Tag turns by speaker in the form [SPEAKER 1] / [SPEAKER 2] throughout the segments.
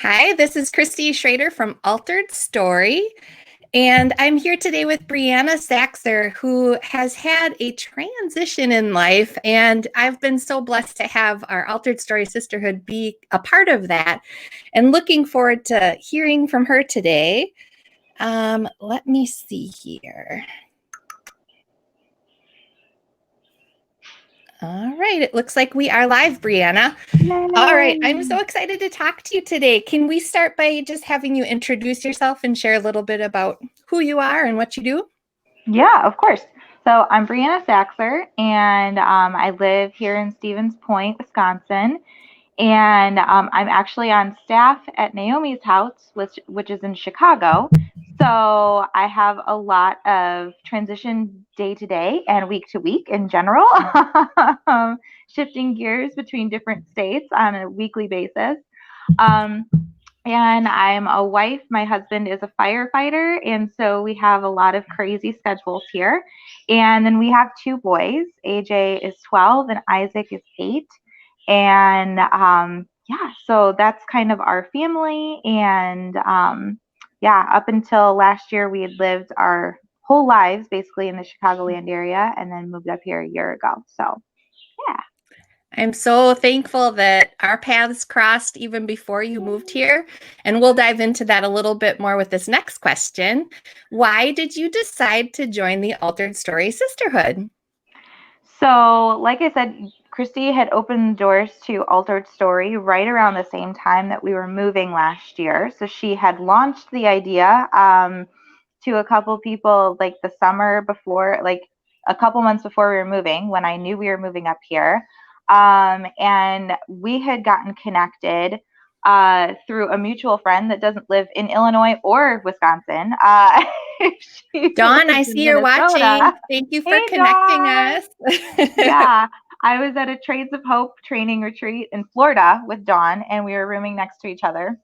[SPEAKER 1] Hi, this is Christy Schrader from Altered Story, and I'm here today with Brianna Saxer, who has had a transition in life, and I've been so blessed to have our Altered Story Sisterhood be a part of that, and looking forward to hearing from her today. Let me see here. All right, it looks like we are live, Brianna. All right, I'm so excited to talk to you today. Can we start by just having you introduce yourself and share a little bit about who you are and what you do?
[SPEAKER 2] Yeah, of course. So I'm Brianna Saxer, and I live here in Stevens Point, Wisconsin. And I'm actually on staff at Naomi's house, which is in Chicago. So I have a lot of transition day to day and week to week in general, shifting gears between different states on a weekly basis. Um, and I'm a wife. My husband is a firefighter, and so we have a lot of crazy schedules here. And then we have two boys. AJ is 12 and Isaac is 8. And yeah, so that's kind of our family. And yeah, up until last year, we had lived our whole lives basically in the Chicagoland area and then moved up here a year ago. So yeah.
[SPEAKER 1] I'm so thankful that our paths crossed even before you moved here. And we'll dive into that a little bit more with this next question. Why did you decide to join the Altered Story Sisterhood?
[SPEAKER 2] So, like I said, Christy had opened doors to Altered Story right around the same time that we were moving last year. So she had launched the idea to a couple people like the summer before, like a couple months before we were moving, when I knew we were moving up here. And we had gotten connected through a mutual friend that doesn't live in Illinois or Wisconsin. She
[SPEAKER 1] Dawn, I
[SPEAKER 2] lives in
[SPEAKER 1] see you're watching.
[SPEAKER 2] Minnesota.
[SPEAKER 1] Thank you for
[SPEAKER 2] Hey,
[SPEAKER 1] connecting
[SPEAKER 2] Dawn.
[SPEAKER 1] us.
[SPEAKER 2] Yeah, I was at a Trades of Hope training retreat in Florida with Dawn, and we were rooming next to each other.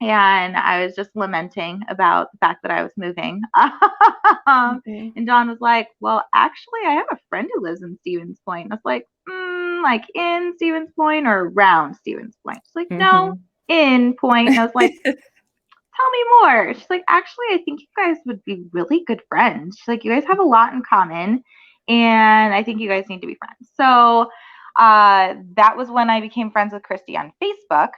[SPEAKER 2] And I was just lamenting about the fact that I was moving.
[SPEAKER 1] Mhm.
[SPEAKER 2] And Dawn was like, "Well, actually, I have a friend who lives in Stevens Point." And I was like, like in Stevens Point or around Stevens Point? She's like, "No,
[SPEAKER 1] Mhm.
[SPEAKER 2] in Point." And I was like, "Tell me more." She's like, "Actually, I think you guys would be really good friends." She's like, "You guys have a lot in common, and I think you guys need to be friends." So that was when I became friends with Christy on Facebook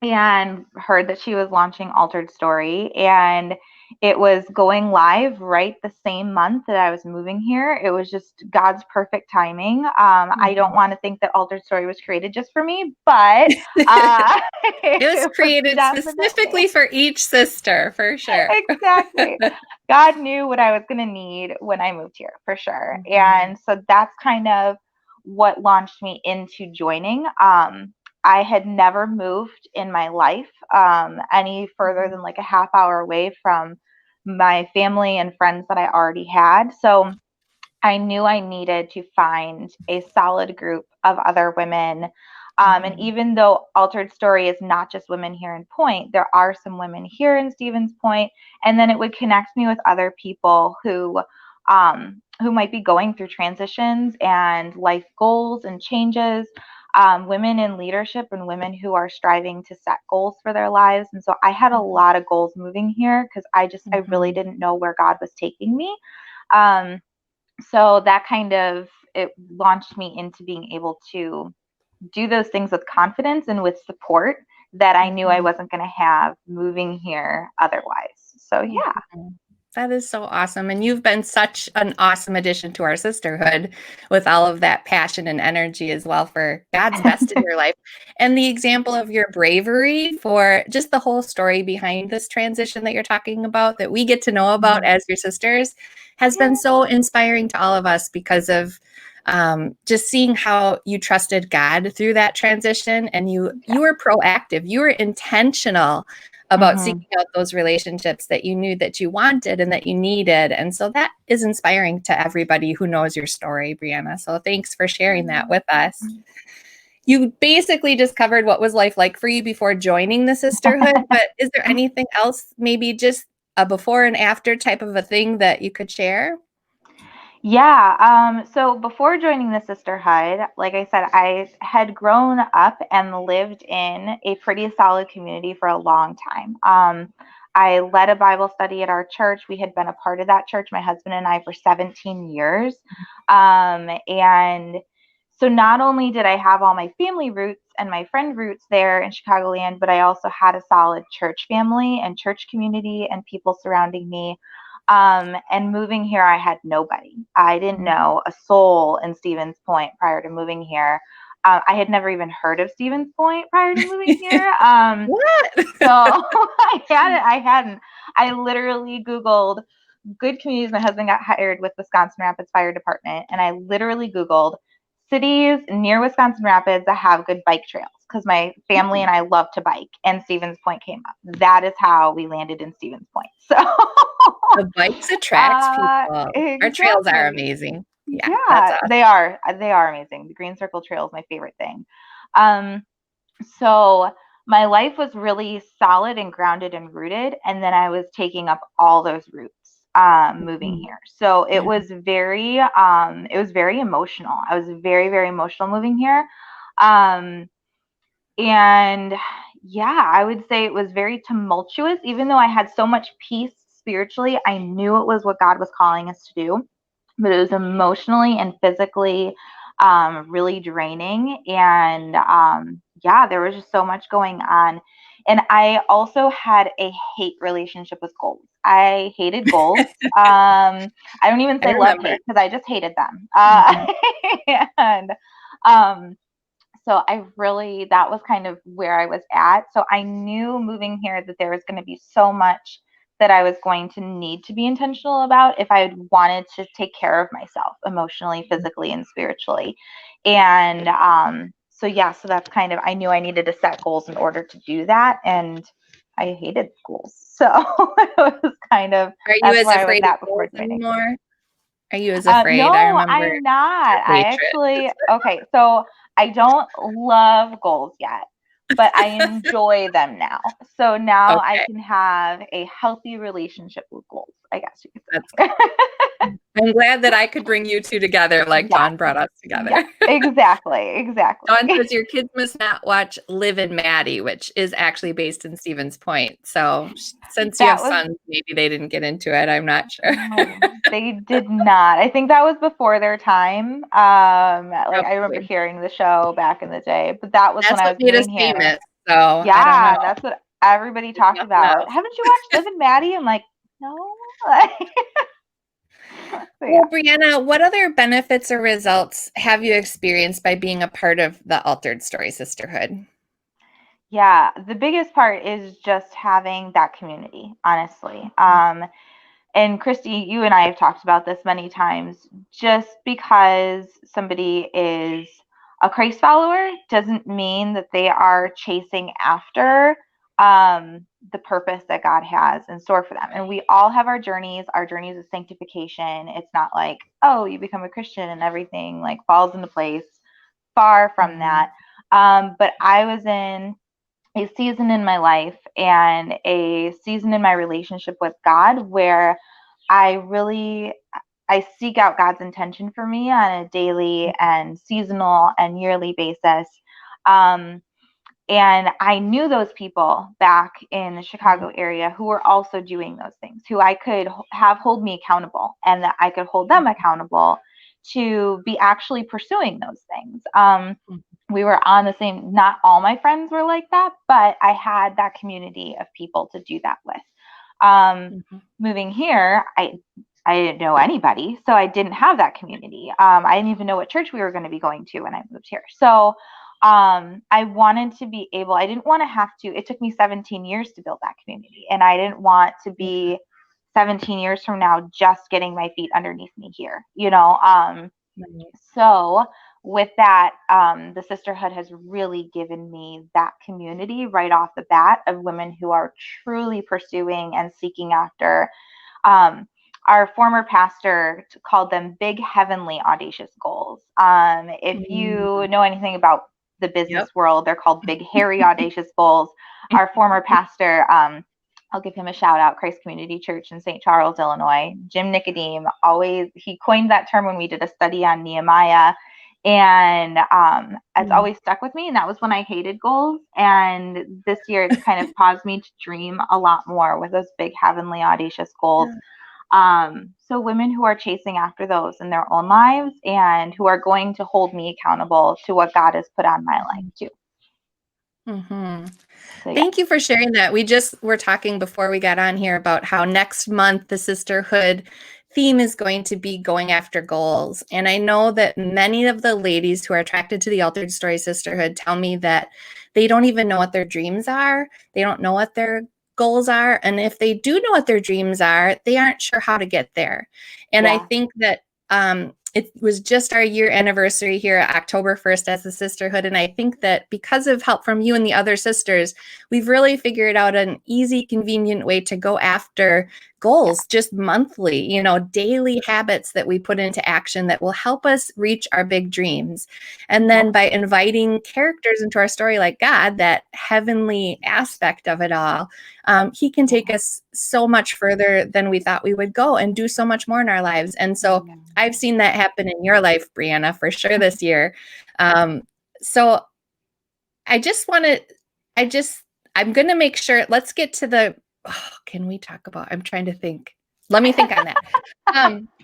[SPEAKER 2] and heard that she was launching Altered Story. And it was going live right the same month that I was moving here. It was just God's perfect timing. I don't want to think that Altered Story was created just for me, but uh,
[SPEAKER 1] It was
[SPEAKER 2] it was
[SPEAKER 1] created
[SPEAKER 2] definitely
[SPEAKER 1] specifically for each sister, for sure.
[SPEAKER 2] exactly. God knew what I was going to need when I moved here for sure.
[SPEAKER 1] Mhm.
[SPEAKER 2] And so that's kind of what launched me into joining. I had never moved in my life any further
[SPEAKER 1] Mhm.
[SPEAKER 2] than like a half hour away from my family and friends that I already had. So I knew I needed to find a solid group of other women. And
[SPEAKER 1] Mhm.
[SPEAKER 2] even though Altered Story is not just women here in Point, there are some women here in Stevens Point, and then it would connect me with other people who might be going through transitions and life goals and changes. Women in leadership and women who are striving to set goals for their lives. And so I had a lot of goals moving here because I really
[SPEAKER 1] Mhm.
[SPEAKER 2] didn't know where God was taking me. Um, so that kind of it launched me into being able to do those things with confidence and with support that I knew I
[SPEAKER 1] Mhm.
[SPEAKER 2] wasn't going to have moving here otherwise. So yeah.
[SPEAKER 1] Mhm. That is so awesome. And you've been such an awesome addition to our sisterhood with all of that passion and energy as well for God's best in your life. And the example of your bravery for just the whole story behind this transition that you're talking about, that we get to know about as your sisters, has been so inspiring to all of us because of just seeing how you trusted God through that transition, and you were proactive, you were intentional about
[SPEAKER 2] Mm-hmm.
[SPEAKER 1] seeking out those relationships that you knew that you wanted and that you needed. And so that is inspiring to everybody who knows your story, Brianna. So thanks for sharing that with us. You basically just covered what was life like for you before joining the sisterhood, but is there anything else, maybe just a before and after type of a thing that you could share?
[SPEAKER 2] Yeah, so before joining the Sisterhood, like I said, I had grown up and lived in a pretty solid community for a long time. I led a Bible study at our church. We had been a part of that church, my husband and I, for 17 years. And so not only did I have all my family roots and my friend roots there in Chicagoland, but I also had a solid church family and church community and people surrounding me. And moving here, I had nobody. I didn't know a soul in Stevens Point prior to moving here. I had never even heard of Stevens Point prior to moving here.
[SPEAKER 1] What?
[SPEAKER 2] So I hadn't. I literally Googled good communities. My husband got hired with Wisconsin Rapids Fire Department, and I literally Googled cities near Wisconsin Rapids that have good bike trails because my family and I love to bike, and Stevens Point came up. That is how we landed in Stevens Point. So
[SPEAKER 1] The bikes attracts people. Our trails are
[SPEAKER 2] exactly.
[SPEAKER 1] amazing. Yeah, that's
[SPEAKER 2] Yeah,
[SPEAKER 1] awesome.
[SPEAKER 2] they are. They are amazing. The Green Circle Trail is my favorite thing. Um, so my life was really solid and grounded and rooted, and then I was taking up all those roots moving
[SPEAKER 1] Mhm.
[SPEAKER 2] here. So
[SPEAKER 1] Yeah.
[SPEAKER 2] it was very emotional. I was very, very emotional moving here. Um, and yeah, I would say it was very tumultuous. Even though I had so much peace spiritually, I knew it was what God was calling us to do, but it was emotionally and physically really draining. And yeah, there was just so much going on. And I also had a hate relationship with goals. I hated goals. I don't even
[SPEAKER 1] I
[SPEAKER 2] say love
[SPEAKER 1] remember.
[SPEAKER 2] hate because I just hated them.
[SPEAKER 1] Mhm.
[SPEAKER 2] And um, so I really, that was kind of where I was at. So I knew moving here that there was going to be so much that I was going to need to be intentional about if I wanted to take care of myself emotionally, physically, and spiritually. And so, yeah, so that's kind of, I knew I needed to set goals in order to do that. And I hated goals. So it was kind of,
[SPEAKER 1] Are you
[SPEAKER 2] that's
[SPEAKER 1] as
[SPEAKER 2] where I was
[SPEAKER 1] afraid of
[SPEAKER 2] at before
[SPEAKER 1] goals
[SPEAKER 2] joining.
[SPEAKER 1] anymore? Are you as afraid? I
[SPEAKER 2] No,
[SPEAKER 1] remember
[SPEAKER 2] I'm not.
[SPEAKER 1] your
[SPEAKER 2] I
[SPEAKER 1] hatred.
[SPEAKER 2] actually, okay, so I don't love goals yet, but I enjoy them now. So now I
[SPEAKER 1] Okay,
[SPEAKER 2] can have a healthy relationship with goals, I guess you could
[SPEAKER 1] that's
[SPEAKER 2] say.
[SPEAKER 1] good. I'm glad that I could bring you two together like
[SPEAKER 2] Yes,
[SPEAKER 1] Dawn brought us
[SPEAKER 2] yes,
[SPEAKER 1] together.
[SPEAKER 2] exactly, exactly.
[SPEAKER 1] Dawn says your kids must not watch Liv and Maddie, which is actually based in Stevens Point. So since you have
[SPEAKER 2] That was,
[SPEAKER 1] sons, maybe they didn't get into it. I'm not sure.
[SPEAKER 2] no, they did not. I think that was before their time. Like I remember
[SPEAKER 1] Probably.
[SPEAKER 2] hearing the show back in the day, but that was when
[SPEAKER 1] That's
[SPEAKER 2] I
[SPEAKER 1] what
[SPEAKER 2] was
[SPEAKER 1] made us
[SPEAKER 2] moving here.
[SPEAKER 1] famous. So I don't know.
[SPEAKER 2] Yeah, that's what everybody
[SPEAKER 1] It's
[SPEAKER 2] talked
[SPEAKER 1] nothing
[SPEAKER 2] about.
[SPEAKER 1] else.
[SPEAKER 2] Haven't you watched Liv and Maddie? I'm like, no. So
[SPEAKER 1] Well,
[SPEAKER 2] yeah.
[SPEAKER 1] Brianna, what other benefits or results have you experienced by being a part of the Altered Story Sisterhood?
[SPEAKER 2] Yeah, the biggest part is just having that community, honestly. And Christy, you and I have talked about this many times. Just because somebody is a Christ follower doesn't mean that they are chasing after the purpose that God has in store for them. And we all have our journeys of sanctification. It's not like, oh, you become a Christian and everything like falls into place. Far from
[SPEAKER 1] Mm,
[SPEAKER 2] that. But I was in a season in my life and a season in my relationship with God where I really I seek out God's intention for me on a daily and seasonal and yearly basis. Um, and I knew those people back in the Chicago area who were also doing those things, who I could have hold me accountable and that I could hold them accountable to be actually pursuing those things. We were on the same, not all my friends were like that, but I had that community of people to do that with. Um,
[SPEAKER 1] mhm,
[SPEAKER 2] moving here, I didn't know anybody, so I didn't have that community. I didn't even know what church we were going to be going to when I moved here. So I wanted to be able, I didn't want to have to, it took me 17 years to build that community. And I didn't want to
[SPEAKER 1] yeah,
[SPEAKER 2] be 17 years from now just getting my feet underneath me here,
[SPEAKER 1] right,
[SPEAKER 2] so with that, the sisterhood has really given me that community right off the bat of women who are truly pursuing and seeking after. Um, our former pastor called them big, heavenly, audacious goals. If you
[SPEAKER 1] mm,
[SPEAKER 2] know anything about the business
[SPEAKER 1] yep.
[SPEAKER 2] world, they're called big, hairy, audacious goals. Our former pastor I'll give him a shout out, Christ Community Church in St. Charles, Illinois. Jim Nicodeme, always, he coined that term when we did a study on Nehemiah. And it's always stuck with me. And that was when I hated goals. And this year it's kind of caused me to dream a lot more with those big, heavenly, audacious goals. So women who are chasing after those in their own lives and who are going to hold me accountable to what God has put on my life too.
[SPEAKER 1] Mm-hmm.
[SPEAKER 2] So, yeah.
[SPEAKER 1] Thank you for sharing that. We just were talking before we got on here about how next month the Sisterhood theme is going to be going after goals. And I know that many of the ladies who are attracted to the Altered Story Sisterhood tell me that they don't even know what their dreams are. They don't know what their goals are. And if they do know what their dreams are, they aren't sure how to get there. And I think that it was just our year anniversary here, October 1st, as a sisterhood. And I think that because of help from you and the other sisters, we've really figured out an easy, convenient way to go after goals just monthly, daily habits that we put into action that will help us reach our big dreams. And then by inviting characters into our story like God, that heavenly aspect of it all, he can take us so much further than we thought we would go and do so much more in our lives. And so I've seen that happen in your life, Brianna, for sure this year. So I just want to, I'm going to make sure, let's get to the, can we talk about, I'm trying to think. Let me think on that.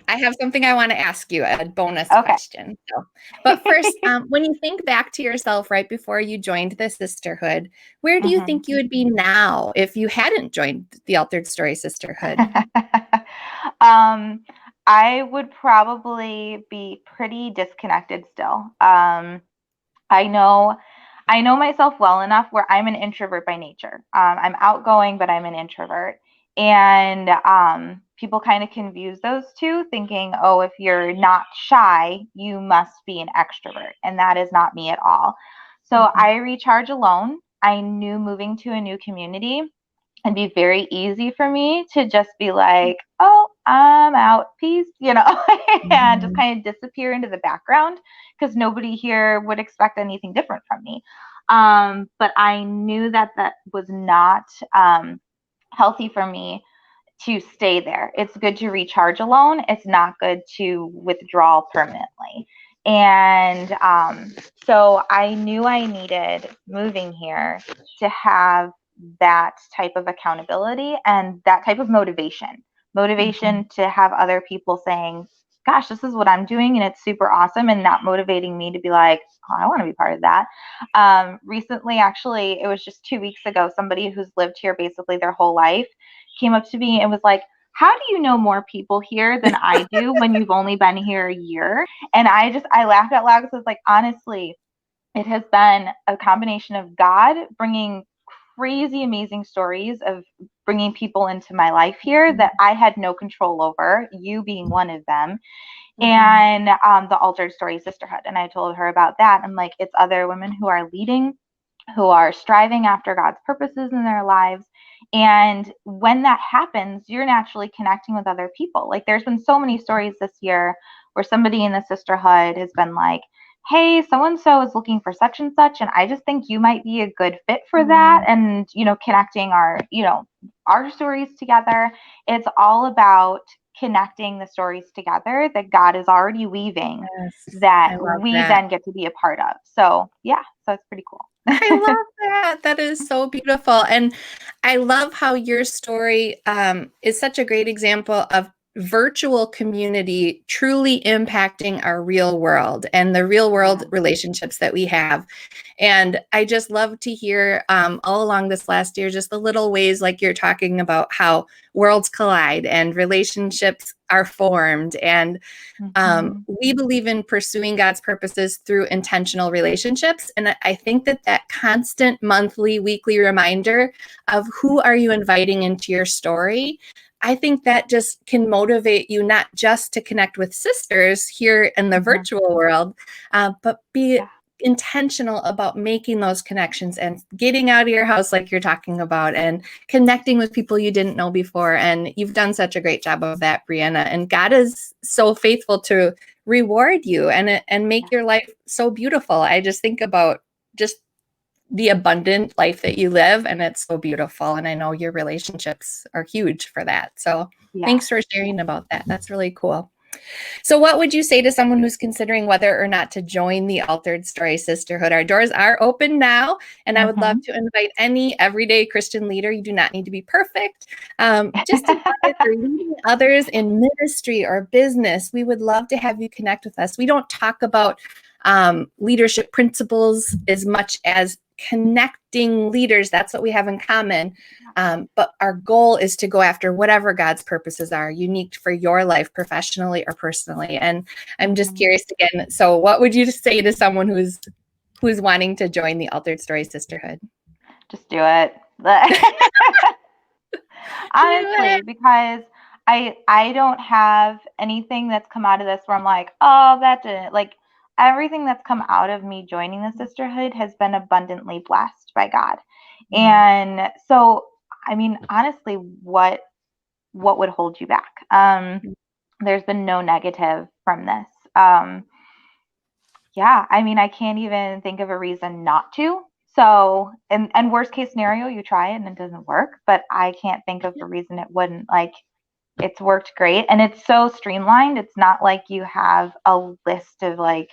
[SPEAKER 1] I have something I want to ask you, a bonus question. So, but first, when you think back to yourself right before you joined the Sisterhood, where do you think you would be now if you hadn't joined the Altered Story Sisterhood?
[SPEAKER 2] I would probably be pretty disconnected still. I know myself well enough where I'm an introvert by nature. I'm outgoing, but I'm an introvert. And people kind of confuse those two, thinking, oh, if you're not shy, you must be an extrovert. And that is not me at all. So I recharge alone. I knew moving to a new community, it'd be very easy for me to just be like, oh, I'm out, peace, and just kind of disappear into the background because nobody here would expect anything different from me. But I knew that was not healthy for me to stay there. It's good to recharge alone. It's not good to withdraw permanently. And so I knew I needed moving here to have that type of accountability and that type of motivation to have other people saying, gosh, this is what I'm doing and it's super awesome, and not motivating me to be like, oh, I want to be part of that. Recently, actually, it was just 2 weeks ago, somebody who's lived here basically their whole life came up to me and was like, how do you know more people here than I do when you've only been here a year? And I laughed out loud because I was like, honestly, it has been a combination of God bringing crazy, amazing stories of bringing people into my life here that I had no control over, you being one of them, and the Altered Story Sisterhood. And I told her about that. I'm like, it's other women who are leading, who are striving after God's purposes in their lives. And when that happens, you're naturally connecting with other people. Like, there's been so many stories this year where somebody in the sisterhood has been like, hey, so-and-so is looking for such and such, and I just think you might be a good fit for that. And, connecting our stories together. It's all about connecting the stories together that God is already weaving, that we then get to be a part of. So it's pretty cool.
[SPEAKER 1] I love that. That is so beautiful. And I love how your story is such a great example of virtual community truly impacting our real world and the real world relationships that we have. And I just love to hear all along this last year, just the little ways like you're talking about how worlds collide and relationships are formed. And we believe in pursuing God's purposes through intentional relationships. And I think that constant monthly, weekly reminder of who are you inviting into your story, I think that just can motivate you not just to connect with sisters here in the virtual world, but be intentional about making those connections and getting out of your house like you're talking about and connecting with people you didn't know before. And you've done such a great job of that, Brianna. And God is so faithful to reward you and make your life so beautiful. I just think about just the abundant life that you live, and it's so beautiful. And I know your relationships are huge for that. So thanks for sharing about that. That's really cool. So what would you say to someone who's considering whether or not to join the Altered Story Sisterhood? Our doors are open now, and I would love to invite any everyday Christian leader. You do not need to be perfect. Just as long as you're leading others in ministry or business, we would love to have you connect with us. We don't talk about leadership principles as much as connecting leaders. That's what we have in common. But our goal is to go after whatever God's purposes are unique for your life, professionally or personally. And I'm just curious again. So what would you say to someone who's wanting to join the Altered Story Sisterhood?
[SPEAKER 2] Just do it. Honestly, because I don't have anything that's come out of this where I'm like, oh, that didn't, like, everything that's come out of me joining the sisterhood has been abundantly blessed by God. And so, I mean, honestly, what would hold you back? There's been no negative from this. Yeah, I mean, I can't even think of a reason not to. So, and worst case scenario, you try it and it doesn't work, but I can't think of a reason it wouldn't. Like, it's worked great, and it's so streamlined. It's not like you have a list of like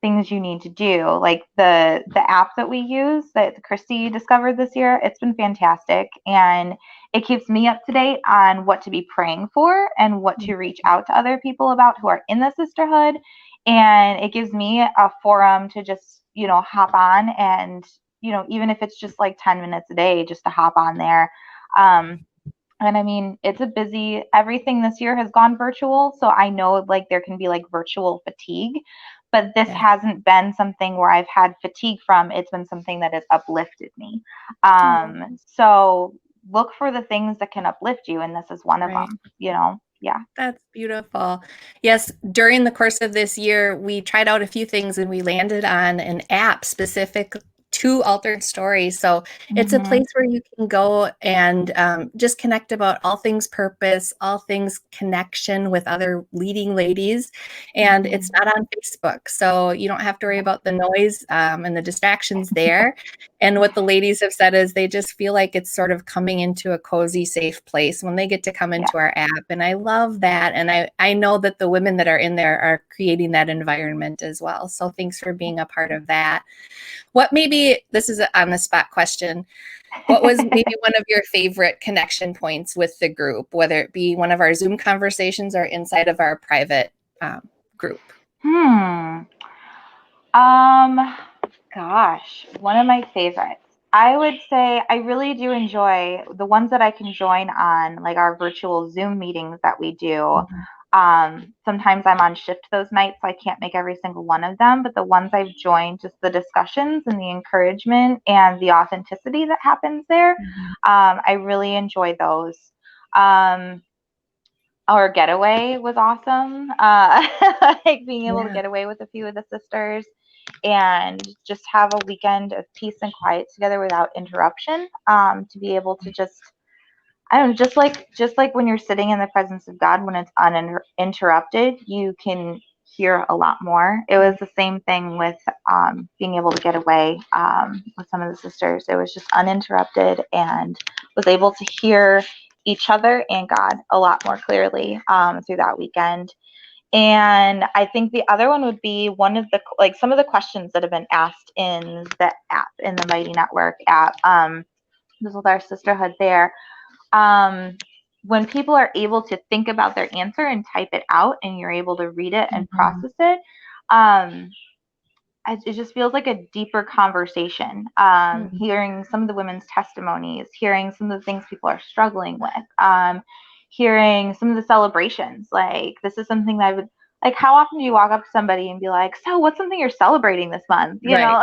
[SPEAKER 2] things you need to do. Like the app that we use that Christy discovered this year, it's been fantastic, and it keeps me up to date on what to be praying for and what to reach out to other people about who are in the sisterhood. And it gives me a forum to just, hop on and, even if it's just like 10 minutes a day, just to hop on there. And I mean, it's everything this year has gone virtual. So I know like there can be like virtual fatigue, but this hasn't been something where I've had fatigue from. It's been something that has uplifted me. So look for the things that can uplift you. And this is one of them, Yeah.
[SPEAKER 1] That's beautiful. Yes, during the course of this year, we tried out a few things and we landed on an app specific to Altered Stories. So it's a place where you can go and just connect about all things purpose, all things connection with other leading ladies. And it's not on Facebook. So you don't have to worry about the noise and the distractions there. And what the ladies have said is they just feel like it's sort of coming into a cozy, safe place when they get to come into our app. And I love that. And I know that the women that are in there are creating that environment as well. So thanks for being a part of that. What maybe, this is an on the spot question, what was maybe one of your favorite connection points with the group, whether it be one of our Zoom conversations or inside of our private group?
[SPEAKER 2] Gosh, one of my favorites. I would say I really do enjoy the ones that I can join on, like our virtual Zoom meetings that we do. Sometimes I'm on shift those nights, so I can't make every single one of them, but the ones I've joined, just the discussions and the encouragement and the authenticity that happens there, I really enjoy those. Our getaway was awesome. Like being able to get away with a few of the sisters and just have a weekend of peace and quiet together without interruption. To be able to just, I don't know, just like when you're sitting in the presence of God, when it's uninterrupted, you can hear a lot more. It was the same thing with being able to get away with some of the sisters. It was just uninterrupted and was able to hear each other and God a lot more clearly through that weekend. And I think the other one would be one of the, like some of the questions that have been asked in the app, in the Mighty Network app, this with our sisterhood there. When people are able to think about their answer and type it out and you're able to read it and process it, it just feels like a deeper conversation. Hearing some of the women's testimonies, hearing some of the things people are struggling with, hearing some of the celebrations. Like, this is something that I would, like, how often do you walk up to somebody and be like, so what's something you're celebrating this month? You know,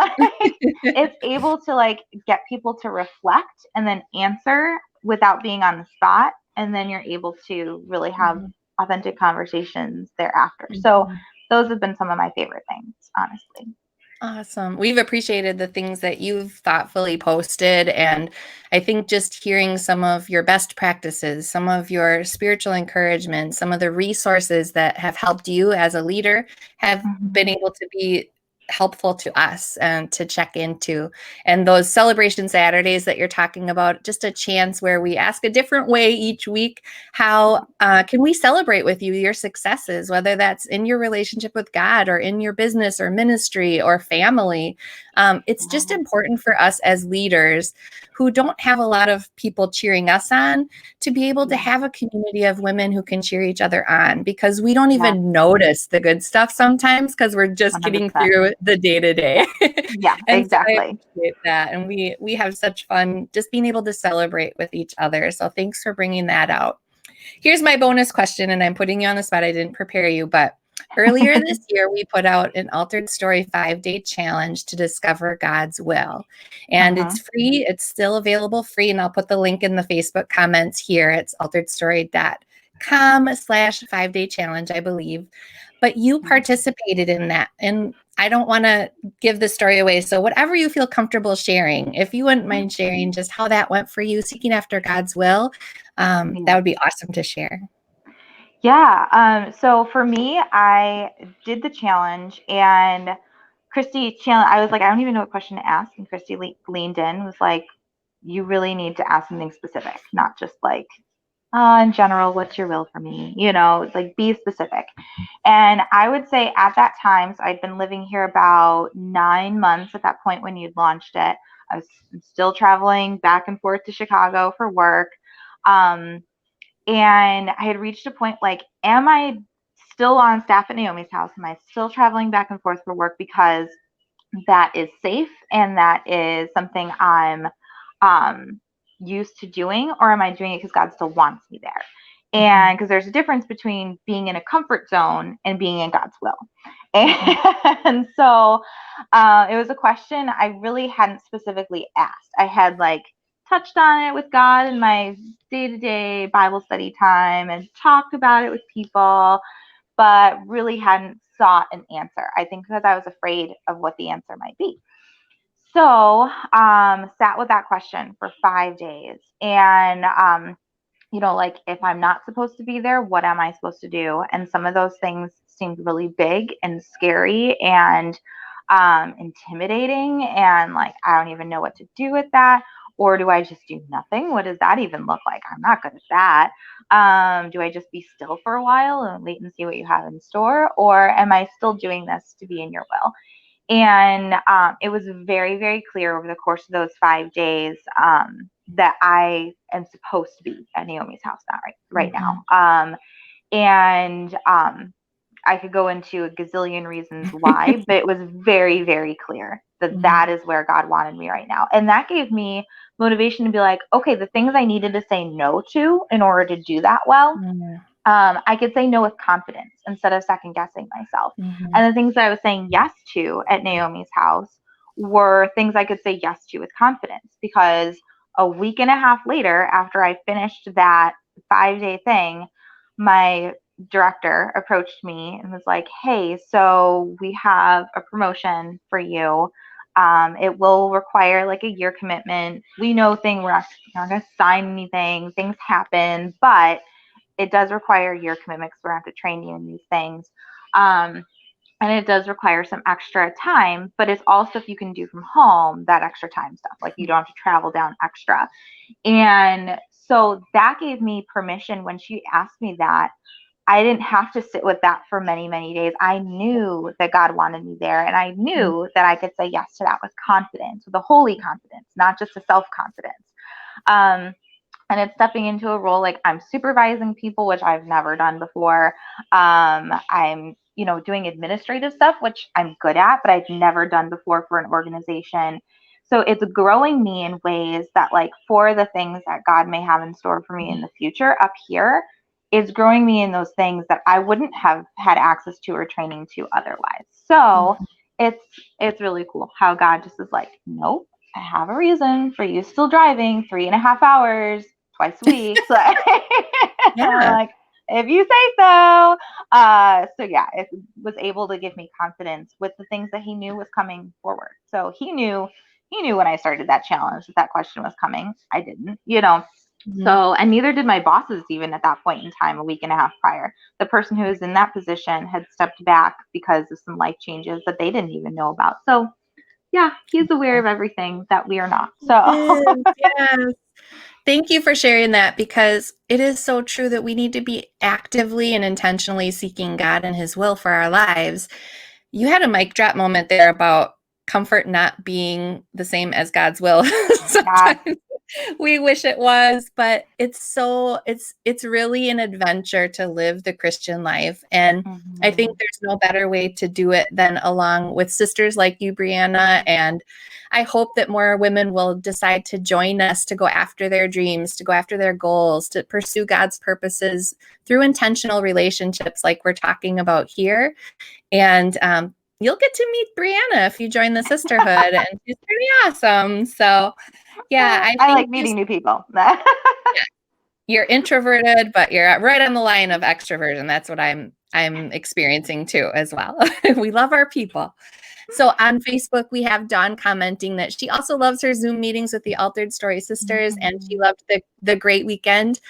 [SPEAKER 2] it's able to like get people to reflect and then answer without being on the spot. And then you're able to really have authentic conversations thereafter. So those have been some of my favorite things, honestly.
[SPEAKER 1] Awesome. We've appreciated the things that you've thoughtfully posted. And I think just hearing some of your best practices, some of your spiritual encouragement, some of the resources that have helped you as a leader have been able to be helpful to us and to check into. And those celebration Saturdays that you're talking about, just a chance where we ask a different way each week, how can we celebrate with you your successes, whether that's in your relationship with God or in your business or ministry or family. It's just important for us as leaders who don't have a lot of people cheering us on to be able to have a community of women who can cheer each other on, because we don't even notice the good stuff sometimes because we're just getting
[SPEAKER 2] 100%.
[SPEAKER 1] through the day to day.
[SPEAKER 2] Yeah,
[SPEAKER 1] And so I
[SPEAKER 2] exactly.
[SPEAKER 1] appreciate that. And we have such fun just being able to celebrate with each other. So thanks for bringing that out. Here's my bonus question, and I'm putting you on the spot. I didn't prepare you, but earlier this year, we put out an Altered Story 5-day challenge to discover God's will. And it's free. It's still available free. And I'll put the link in the Facebook comments here. It's alteredstory.com/5-day challenge, I believe. But you participated in that. And I don't want to give the story away. So whatever you feel comfortable sharing, if you wouldn't mind sharing just how that went for you, seeking after God's will, that would be awesome to share.
[SPEAKER 2] Yeah. So for me, I did the challenge, and Christy I was like, I don't even know what question to ask. And Christy leaned in, was like, you really need to ask something specific, not just like, in general, what's your will for me? Like, be specific. And I would say at that time, so I'd been living here about 9 months at that point when you'd launched it. I was still traveling back and forth to Chicago for work. And I had reached a point like, am I still on staff at Naomi's house? Am I still traveling back and forth for work because that is safe and that is something I'm used to doing? Or am I doing it because God still wants me there? And because there's a difference between being in a comfort zone and being in God's will. And so it was a question I really hadn't specifically asked. I had like touched on it with God in my day-to-day Bible study time and talked about it with people, but really hadn't sought an answer. I think because I was afraid of what the answer might be. So sat with that question for 5 days. And like, if I'm not supposed to be there, what am I supposed to do? And some of those things seemed really big and scary and intimidating. And like, I don't even know what to do with that. Or do I just do nothing? What does that even look like? I'm not good at that. Do I just be still for a while and wait and see what you have in store? Or am I still doing this to be in your will? And it was very, very clear over the course of those 5 days that I am supposed to be at Naomi's house now, right now. And I could go into a gazillion reasons why, but it was very, very clear that that is where God wanted me right now. And that gave me motivation to be like, okay, the things I needed to say no to in order to do that well, I could say no with confidence instead of second guessing myself. And the things that I was saying yes to at Naomi's house were things I could say yes to with confidence, because a week and a half later, after I finished that 5-day thing, my director approached me and was like, hey, so we have a promotion for you. It will require like a year commitment. We know we're not going to sign anything. Things happen, but it does require a year commitment because we're going to have to train you in these things. And it does require some extra time, but it's also, if you can do from home, that extra time stuff. Like, you don't have to travel down extra. And so that gave me permission. When she asked me that, I didn't have to sit with that for many, many days. I knew that God wanted me there, and I knew that I could say yes to that with confidence, with a holy confidence, not just a self-confidence. And it's stepping into a role like I'm supervising people, which I've never done before. I'm, doing administrative stuff, which I'm good at, but I've never done before for an organization. So it's growing me in ways that, like, for the things that God may have in store for me in the future up here, it's growing me in those things that I wouldn't have had access to or training to otherwise. So it's really cool how God just is like, nope, I have a reason for you still driving 3.5 hours twice a week. So I'm like, if you say so. So yeah, it was able to give me confidence with the things that he knew was coming forward. So he knew when I started that challenge that question was coming. I didn't, So, and neither did my bosses even at that point in time, a week and a half prior. The person who was in that position had stepped back because of some life changes that they didn't even know about. So, yeah, he's aware of everything that we are not. So,
[SPEAKER 1] Yes. Thank you for sharing that, because it is so true that we need to be actively and intentionally seeking God and His will for our lives. You had a mic drop moment there about comfort not being the same as God's will.
[SPEAKER 2] yeah.
[SPEAKER 1] Sometimes we wish it was, but it's really an adventure to live the Christian life. And I think there's no better way to do it than along with sisters like you, Brianna. And I hope that more women will decide to join us to go after their dreams, to go after their goals, to pursue God's purposes through intentional relationships like we're talking about here. And you'll get to meet Brianna if you join the sisterhood, and she's pretty awesome. So yeah, I
[SPEAKER 2] I
[SPEAKER 1] think
[SPEAKER 2] like meeting new people.
[SPEAKER 1] you're introverted, but you're right on the line of extroversion. That's what I'm experiencing too as well. We love our people. So on Facebook, we have Dawn commenting that she also loves her Zoom meetings with the Altered Story Sisters, and she loved the great weekend.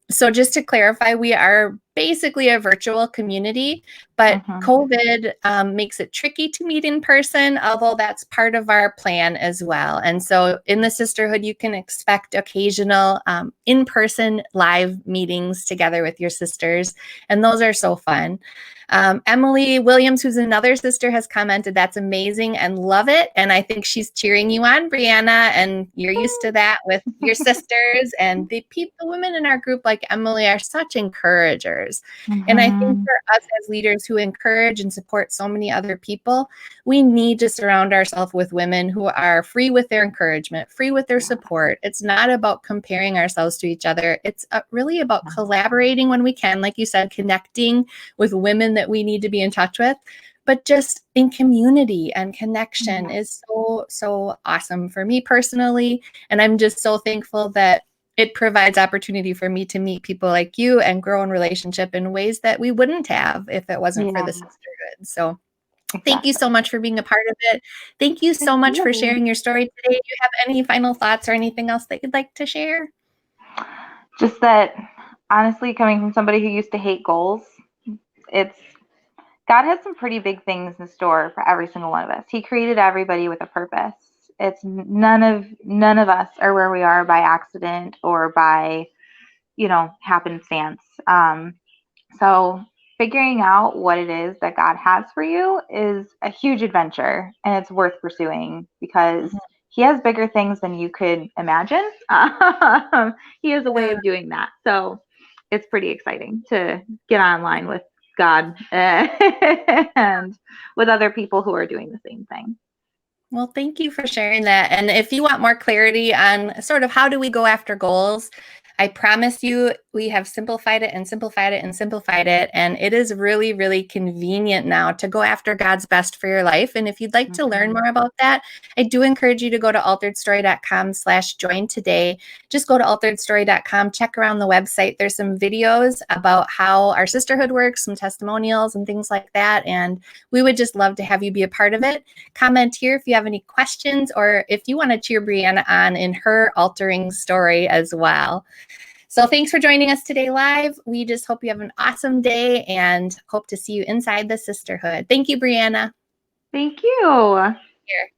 [SPEAKER 1] So just to clarify, we are basically a virtual community, but COVID makes it tricky to meet in person, although that's part of our plan as well. And so in the sisterhood, you can expect occasional in-person live meetings together with your sisters, and those are so fun. Emily Williams, who's another sister, has commented, that's amazing and love it. And I think she's cheering you on, Brianna, and you're used to that with your sisters. And the women in our group like Emily are such encouragers. And I think for us as leaders who encourage and support so many other people, we need to surround ourselves with women who are free with their encouragement, free with their support. It's not about comparing ourselves to each other. It's really about collaborating when we can, like you said, connecting with women that we need to be in touch with, but just in community and connection is so awesome for me personally. And I'm just so thankful that it provides opportunity for me to meet people like you and grow in relationship in ways that we wouldn't have if it wasn't for the sisterhood. So thank you so much for being a part of it. Thank you so much for sharing your story today. Do you have any final thoughts or anything else that you'd like to share?
[SPEAKER 2] Just that, honestly, coming from somebody who used to hate goals, it's God has some pretty big things in store for every single one of us. He created everybody with a purpose. It's none of us are where we are by accident or by, happenstance. So figuring out what it is that God has for you is a huge adventure, and it's worth pursuing because He has bigger things than you could imagine. He has a way of doing that. So it's pretty exciting to get online with God and with other people who are doing the same thing.
[SPEAKER 1] Well, thank you for sharing that. And if you want more clarity on sort of how do we go after goals, I promise you, we have simplified it and simplified it and simplified it. And it is really, really convenient now to go after God's best for your life. And if you'd like to learn more about that, I do encourage you to go to alteredstory.com/join today. Just go to alteredstory.com, check around the website. There's some videos about how our sisterhood works, some testimonials and things like that. And we would just love to have you be a part of it. Comment here if you have any questions or if you want to cheer Brianna on in her altering story as well. So thanks for joining us today live. We just hope you have an awesome day and hope to see you inside the sisterhood. Thank you, Brianna.
[SPEAKER 2] Thank you.
[SPEAKER 1] Here.